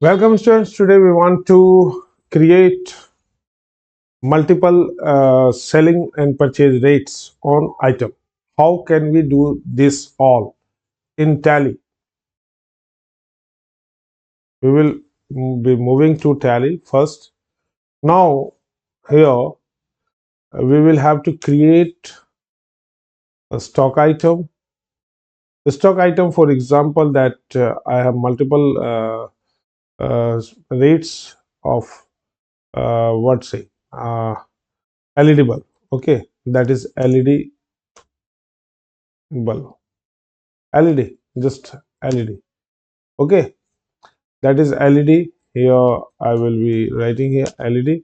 Welcome students. Today we want to create multiple selling and purchase rates on item. How can we do this all in Tally? We will be moving to Tally first. Now here we will have to create a stock item. The stock item, for example, that I have multiple rates of what say LED bulb. Okay, that is LED bulb. LED, just LED. Okay, that is LED. Here I will be writing here LED.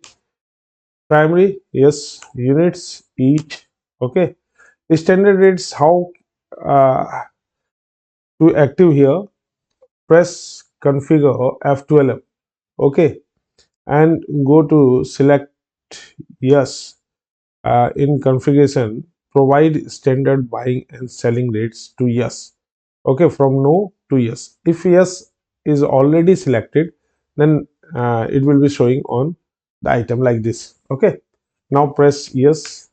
Primary, yes, units each. Okay, standard rates. How to active here? Press configure F12. Okay, and go to select yes. In configuration, provide standard buying and selling rates to yes. Okay, from no to yes. If yes is already selected, then it will be showing on the item like this. Okay, now press yes.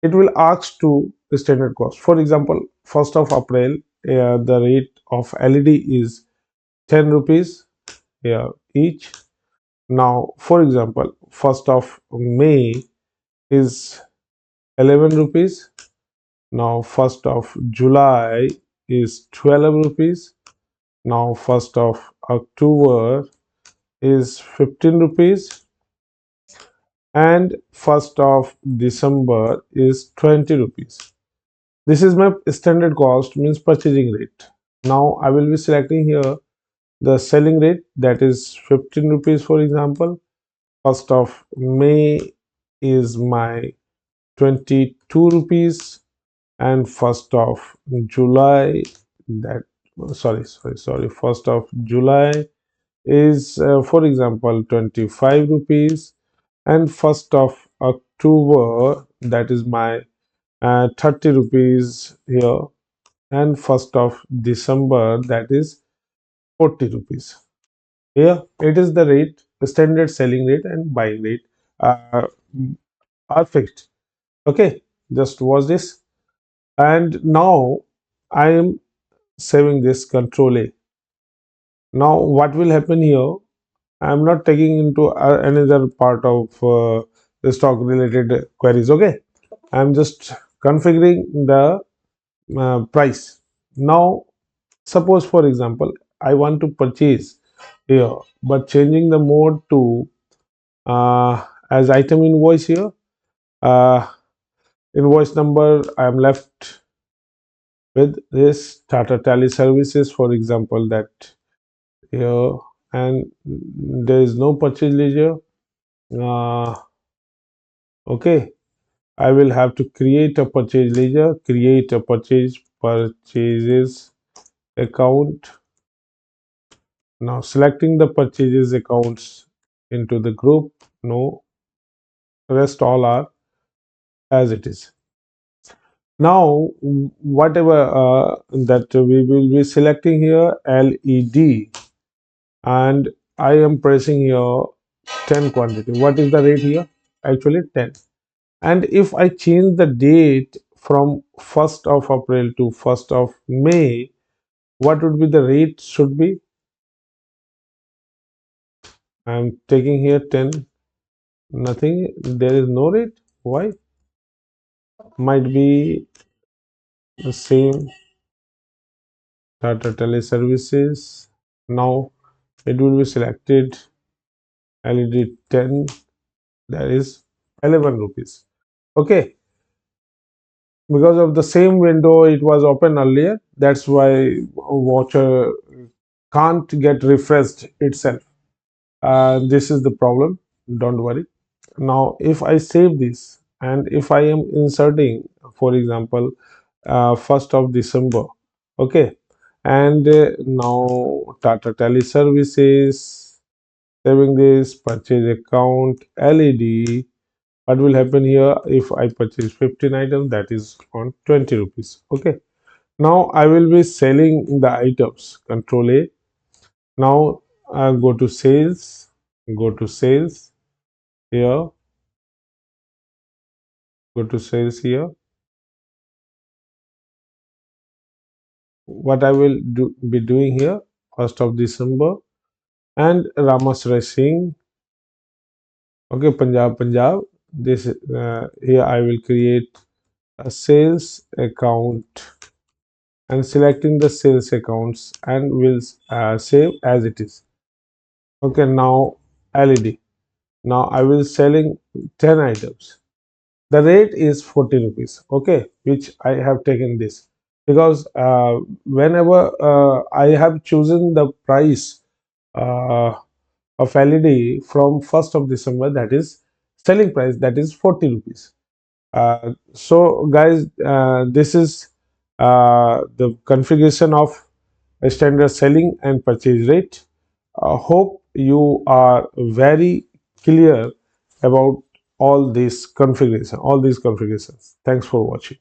It will ask to the standard cost. For example, 1st of April, the rate of LED is 10 rupees here each. Now, for example, 1st of May is 11 rupees. Now 1st of July is 12 rupees. Now 1st of October is 15 rupees, and 1st of December is 20 rupees. This is my standard cost, means purchasing rate. Now I will be selecting here the selling rate, that is 15 rupees. For example, 1st of May is my 22 rupees, and 1st of July, that sorry 1st of July is for example 25 rupees, and 1st of October, that is my 30 rupees here, and 1st of December, that is 40 rupees. Here it is the rate, the standard selling rate and buying rate uh, are fixed. Okay, just watch this. And now I am saving this, control A. Now what will happen here? I am not taking into another part of the stock related queries. Okay, I am just configuring the price. Now suppose, for example, I want to purchase here, but changing the mode to as item invoice here. uh, Invoice number, I am left with this Tata Tally services, for example, that here, and there is no purchase ledger. uh, okay, I will have to create a purchase ledger, create a purchases account. Now selecting the purchases accounts into the group, no, rest all are as it is. Now whatever that we will be selecting here LED, and I am pressing here 10 quantity. What is the rate here? Actually 10. And if I change the date from 1st of April to 1st of May, what would be the rate should be? I am taking here 10, nothing, there is no rate. Why? Might be the same Tata Teleservices. Now it will be selected LED 10, that is 11 rupees. Okay, because of the same window it was open earlier, that's why watcher can't get refreshed itself. This is the problem, don't worry. Now if I save this, and if I am inserting, for example, 1st of December, okay, and now Tata Tele services, saving this, purchase account LED, what will happen here? If I purchase 15 items, that is on 20 rupees. Okay, now I will be selling the items, control A. Now go to sales, go to sales here, go to sales here. What I will be doing here, 1st of December, and Ramasray Singh. Okay, Punjab, Punjab. This here I will create a sales account and selecting the sales accounts and will save as it is. Okay, now LED. Now I will selling 10 items. The rate is 40 rupees. Okay, which I have taken this because whenever I have chosen the price uh, of LED from 1st of December, that is selling price, that is 40 rupees. So guys, this is the configuration of a standard selling and purchase rate. Hope you are very clear about all these configurations. Thanks for watching.